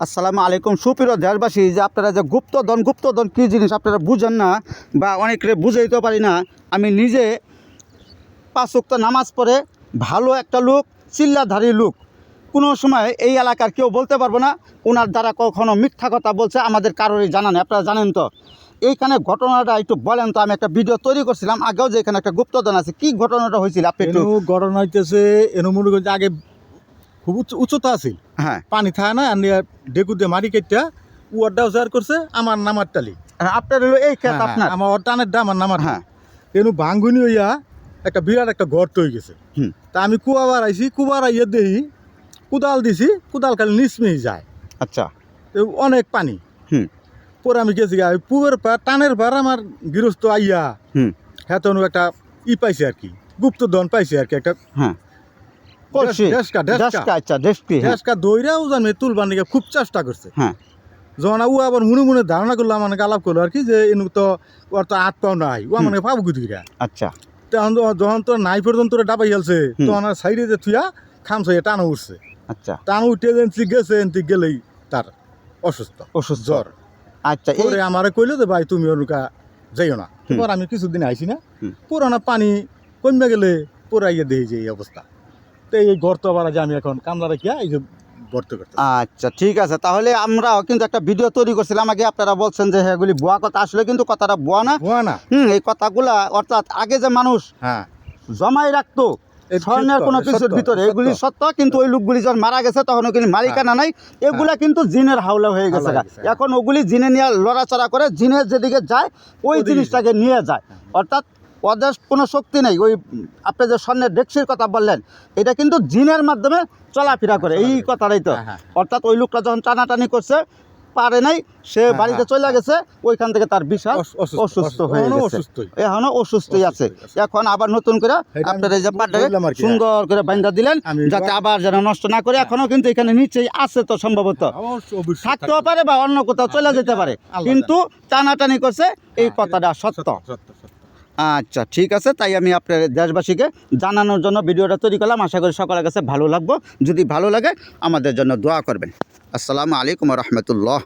আসসালামু আলাইকুম সুপ্রিয় দেশবাসী, যে আপনারা যে গুপ্তধন কী জিনিস আপনারা বুঝেন না বা অনেকে বুঝাইতে পারি না। আমি নিজে 5 ওয়াক্ত নামাজ পড়ে ভালো একটা লোক, চিল্লাধারী লোক, কোনো সময় এই এলাকার কেউ বলতে পারবো না ওনার দ্বারা কখনো মিথ্যা কথা বলছে আমাদের কারোরই জানা নেই। আপনারা জানেন তো এইখানে ঘটনাটা একটু বলেন তো। আমি একটা ভিডিও তৈরি করছিলাম আগেও যে এখানে একটা গুপ্তধন আছে, কি ঘটনাটা হয়েছিল আপনি একটু। ঘটনা হইতেছে এনু মনে করছে আগে খুব উচ্চতা আছিল, হ্যাঁ, পানি থাকে না, ডেকু দিয়ে মারি কেটটা উয়ারটা উজার করছে আমার নামার টালি। আপনার হলো এই ক্ষেত আপনার। আমার টানের ডা আমার নামার। হ্যাঁ, এনু ভাঙ্গুনি হইয়া একটা বিরাট একটা গর্ত হয়ে গেছে। তা আমি কুয়াবার আইছি, কুয়ার আইয়া দেখি কুদাল দিছি, কুদাল খালি নিচমেই যায়। আচ্ছা, অনেক পানি। পরে আমি গেছি পুবের পার টানের পার আমার গৃহস্থ আইয়া হ্যাঁ তো একটা পাইছে আর কি, গুপ্তধন পাইছে আর কি একটা। হ্যাঁ, দইরাও জানবে তুলবার নিকে খুব চেষ্টা করছে। হ্যাঁ, যখন ও আবার মনে ধারণা করলো আমার আলাপ করলো আর কি, যে এনু তো ওর তো হাত পাও নাই, ও মানে পাবো কুদিরা। আচ্ছা, তখন যখন তোর নাই পর্যন্ত ডাবাই গেলছে, তখন সাইডে যে থুয়া খামছে টানো উঠছে। আচ্ছা, টানো উঠে যেন গেছে, এনতি গেলেই তার অসুস্থ জ্বর। আচ্ছা, পরে আমারে কইলো যে ভাই তুমি ওরকা যাইও না। এবার আমি কিছুদিন আইছি না, পুরানা পানি কমে গেলে পুরাইয়া দেই যে এই অবস্থা। তো এই গর্ত আবার যে আমি এখন কামলা রাখিয়া এই যে গর্ত করতে। আচ্ছা, ঠিক আছে। তাহলে আমরাও কিন্তু একটা ভিডিও তৈরি করছিলাম আগে। আপনারা বলছেন যে এগুলি ভুয়া কথা, আসলে কিন্তু কথাটা ভুয়া না। এই কথাগুলা অর্থাৎ আগে যে মানুষ জমাই রাখতো স্বর্ণের কোনো কিছুর ভিতরে, এগুলি সত্য। কিন্তু ওই লোকগুলি যখন মারা গেছে তখন ওগুলি মালিকানা নাই, এগুলা কিন্তু জিনের হাওলা হয়ে গেছে। এখন ওগুলি জিনে নিয়ে লড়াচড়া করে, জিনের যেদিকে যায় ওই জিনিসটাকে নিয়ে যায়। অর্থাৎ ওদের কোনো শক্তি নেই। ওই আপনি যে স্বর্ণের ডেক্সির কথা বললেন, এটা কিন্তু জিনের মাধ্যমে চলাফেরা করে, এই কথাটাই তো। অর্থাৎ ওই লোকটা যখন টানাটানি করছে পারে নাই, সে বাড়িতে চলে গেছে, ওইখান থেকে তার বিশাল অসুস্থ হয়ে গেছে, এখনো অসুস্থই আছে। এখন আবার নতুন করে আপনার এই যে পাটাকে সুন্দর করে বাইন্ধা দিলেন যাতে আবার যেন নষ্ট না করে। এখনো কিন্তু এখানে নিচেই আছে তো, সম্ভবত থাকতেও পারে বা অন্য কোথাও চলে যেতে পারে, কিন্তু টানাটানি করছে, এই কথাটা সত্য। আচ্ছা, ঠিক আছে। তাই আমি আপনার দেশবাসীকে জানানোর জন্য ভিডিওটা তৈরি করলাম। আশা করি সকলের কাছে ভালো লাগবে। যদি ভালো লাগে আমাদের জন্য দোয়া করবেন। আসসালামু আলাইকুম রহমতুল্লাহ।